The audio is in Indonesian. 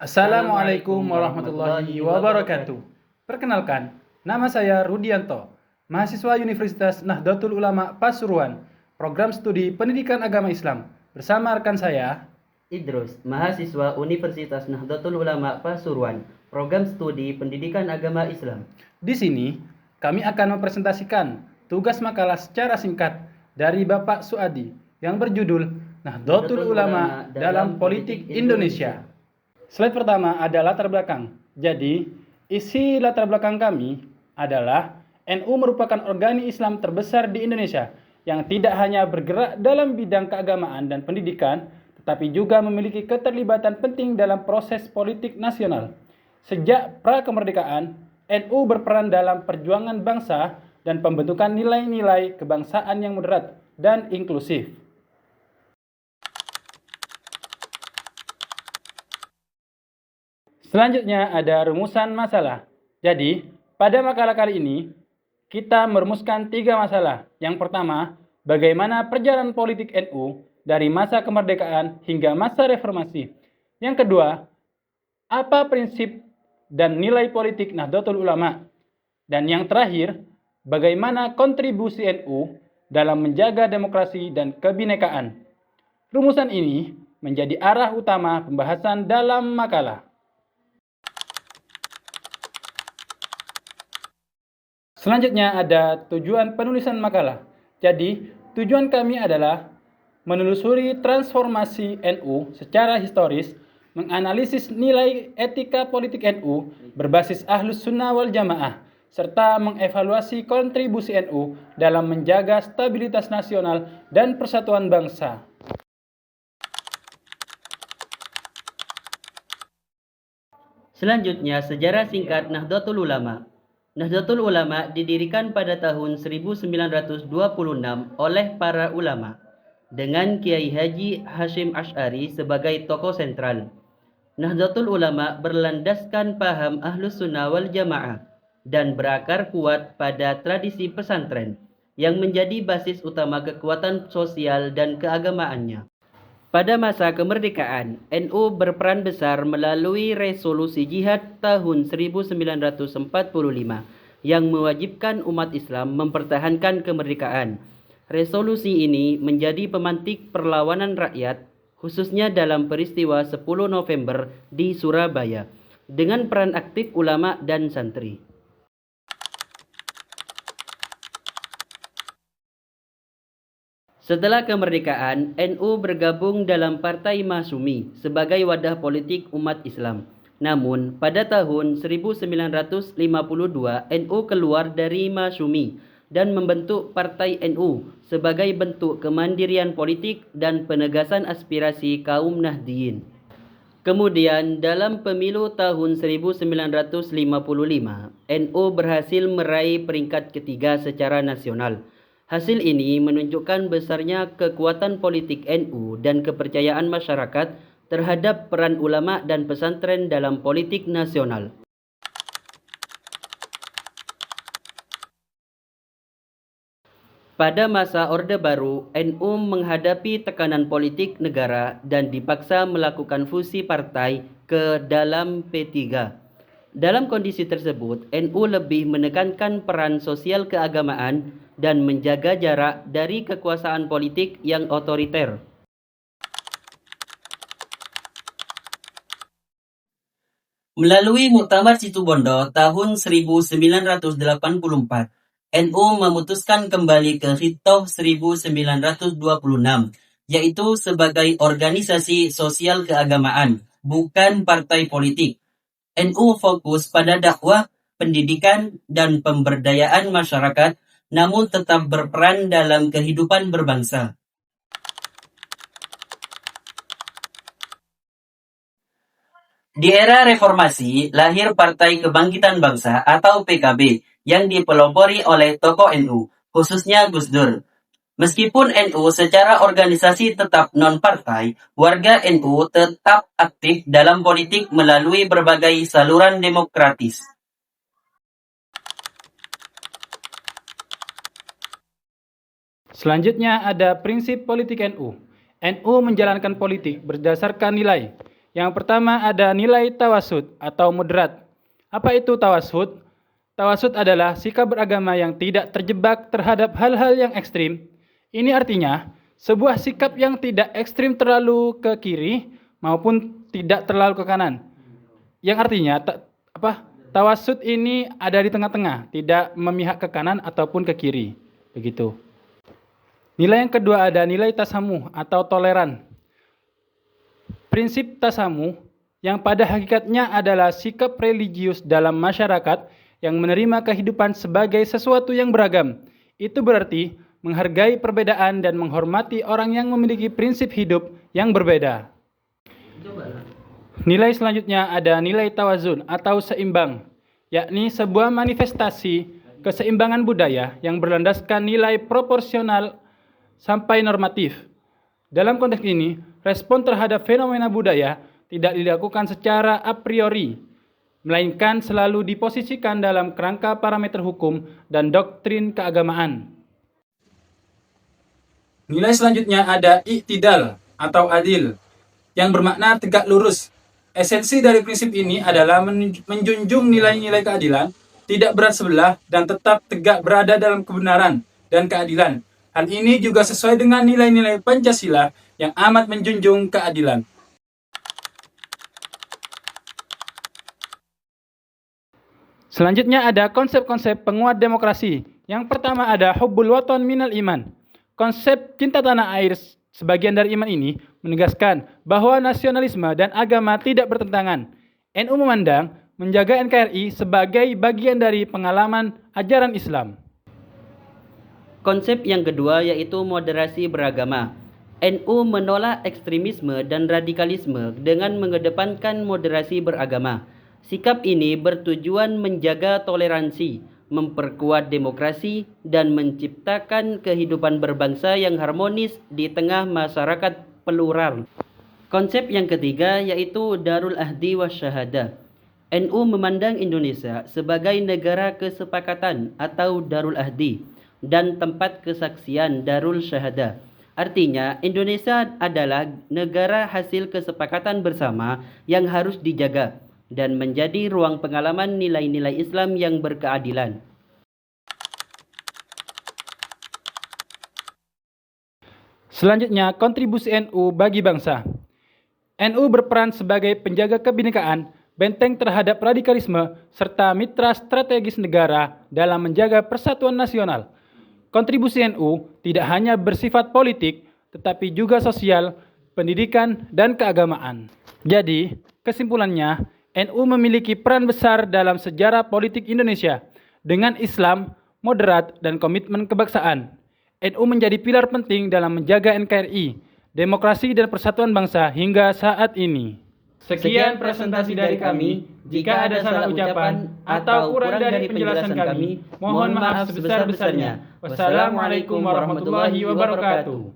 Assalamualaikum warahmatullahi wabarakatuh. Perkenalkan, nama saya Rudianto, mahasiswa Universitas Nahdlatul Ulama Pasuruan, program studi Pendidikan Agama Islam. Bersama rekan saya, Idrus, mahasiswa Universitas Nahdlatul Ulama Pasuruan, program studi Pendidikan Agama Islam. Di sini, kami akan mempresentasikan tugas makalah secara singkat dari Bapak Suadi yang berjudul Nahdlatul Ulama dalam Politik Indonesia. Slide pertama ada latar belakang. Jadi, isi latar belakang kami adalah NU merupakan organi Islam terbesar di Indonesia yang tidak hanya bergerak dalam bidang keagamaan dan pendidikan, tetapi juga memiliki keterlibatan penting dalam proses politik nasional. Sejak pra-kemerdekaan, NU berperan dalam perjuangan bangsa dan pembentukan nilai-nilai kebangsaan yang moderat dan inklusif. Selanjutnya ada rumusan masalah. Jadi, pada makalah kali ini, kita merumuskan 3 masalah. Yang pertama, bagaimana perjalanan politik NU dari masa kemerdekaan hingga masa reformasi. Yang kedua, apa prinsip dan nilai politik Nahdlatul Ulama. Dan yang terakhir, bagaimana kontribusi NU dalam menjaga demokrasi dan kebinekaan. Rumusan ini menjadi arah utama pembahasan dalam makalah. Selanjutnya ada tujuan penulisan makalah. Jadi, tujuan kami adalah menelusuri transformasi NU secara historis, menganalisis nilai etika politik NU berbasis Ahlus Sunnah wal Jamaah, serta mengevaluasi kontribusi NU dalam menjaga stabilitas nasional dan persatuan bangsa. Selanjutnya, sejarah singkat Nahdlatul Ulama. Nahdlatul Ulama didirikan pada tahun 1926 oleh para ulama, dengan Kiai Haji Hashim Asy'ari sebagai tokoh sentral. Nahdlatul Ulama berlandaskan paham Ahlus Sunnah wal Jamaah dan berakar kuat pada tradisi pesantren, yang menjadi basis utama kekuatan sosial dan keagamaannya. Pada masa kemerdekaan, NU berperan besar melalui resolusi jihad tahun 1945 yang mewajibkan umat Islam mempertahankan kemerdekaan. Resolusi ini menjadi pemantik perlawanan rakyat, khususnya dalam peristiwa 10 November di Surabaya, dengan peran aktif ulama dan santri. Setelah kemerdekaan, NU bergabung dalam Partai Masyumi sebagai wadah politik umat Islam. Namun, pada tahun 1952, NU keluar dari Masyumi dan membentuk Partai NU sebagai bentuk kemandirian politik dan penegasan aspirasi kaum Nahdliyin. Kemudian, dalam pemilu tahun 1955, NU berhasil meraih peringkat ketiga secara nasional. Hasil ini menunjukkan besarnya kekuatan politik NU dan kepercayaan masyarakat terhadap peran ulama dan pesantren dalam politik nasional. Pada masa Orde Baru, NU menghadapi tekanan politik negara dan dipaksa melakukan fusi partai ke dalam P3. Dalam kondisi tersebut, NU lebih menekankan peran sosial keagamaan dan menjaga jarak dari kekuasaan politik yang otoriter. Melalui Muktamar Situbondo tahun 1984, NU memutuskan kembali ke Hitoh 1926, yaitu sebagai organisasi sosial keagamaan, bukan partai politik. NU fokus pada dakwah, pendidikan, dan pemberdayaan masyarakat, namun tetap berperan dalam kehidupan berbangsa. Di era reformasi, lahir Partai Kebangkitan Bangsa atau PKB yang dipelopori oleh tokoh NU, khususnya Gus Dur. Meskipun NU secara organisasi tetap non-partai, warga NU tetap aktif dalam politik melalui berbagai saluran demokratis. Selanjutnya ada prinsip politik NU. NU menjalankan politik berdasarkan nilai. Yang pertama ada nilai tawasud atau moderat. Apa itu tawasud? Tawasud adalah sikap beragama yang tidak terjebak terhadap hal-hal yang ekstrim. Ini artinya sebuah sikap yang tidak ekstrim terlalu ke kiri maupun tidak terlalu ke kanan. Yang artinya tawasud ini ada di tengah-tengah, tidak memihak ke kanan ataupun ke kiri. Begitu. Nilai yang kedua ada nilai tasamuh atau toleran. Prinsip tasamuh yang pada hakikatnya adalah sikap religius dalam masyarakat yang menerima kehidupan sebagai sesuatu yang beragam. Itu berarti menghargai perbedaan dan menghormati orang yang memiliki prinsip hidup yang berbeda. Nilai selanjutnya ada nilai tawazun atau seimbang, yakni sebuah manifestasi keseimbangan budaya yang berlandaskan nilai proporsional sampai normatif. Dalam konteks ini, respon terhadap fenomena budaya tidak dilakukan secara a priori, melainkan selalu diposisikan dalam kerangka parameter hukum dan doktrin keagamaan. Nilai selanjutnya ada i'tidal atau adil, yang bermakna tegak lurus. Esensi dari prinsip ini adalah menjunjung nilai-nilai keadilan, tidak berat sebelah, dan tetap tegak berada dalam kebenaran dan keadilan. Hal ini juga sesuai dengan nilai-nilai Pancasila yang amat menjunjung keadilan. Selanjutnya ada konsep-konsep penguat demokrasi. Yang pertama ada hubbul watan minal iman. Konsep cinta tanah air sebagian dari iman ini menegaskan bahwa nasionalisme dan agama tidak bertentangan. NU memandang menjaga NKRI sebagai bagian dari pengalaman ajaran Islam. Konsep yang kedua yaitu moderasi beragama. NU menolak ekstremisme dan radikalisme dengan mengedepankan moderasi beragama. Sikap ini bertujuan menjaga toleransi, memperkuat demokrasi, dan menciptakan kehidupan berbangsa yang harmonis di tengah masyarakat plural. Konsep yang ketiga yaitu Darul Ahdi Wasyahadah. NU memandang Indonesia sebagai negara kesepakatan atau Darul Ahdi dan tempat kesaksian Darul Syahadah. Artinya, Indonesia adalah negara hasil kesepakatan bersama yang harus dijaga dan menjadi ruang pengalaman nilai-nilai Islam yang berkeadilan. Selanjutnya, kontribusi NU bagi bangsa. NU berperan sebagai penjaga kebinekaan, benteng terhadap radikalisme, serta mitra strategis negara dalam menjaga persatuan nasional. Kontribusi NU tidak hanya bersifat politik, tetapi juga sosial, pendidikan, dan keagamaan. Jadi, kesimpulannya, NU memiliki peran besar dalam sejarah politik Indonesia. Dengan Islam, moderat, dan komitmen kebangsaan, NU menjadi pilar penting dalam menjaga NKRI, demokrasi dan persatuan bangsa hingga saat ini. Sekian presentasi dari kami. Jika ada salah ucapan atau kurang dari penjelasan kami, mohon maaf sebesar-besarnya. Wassalamualaikum warahmatullahi wabarakatuh.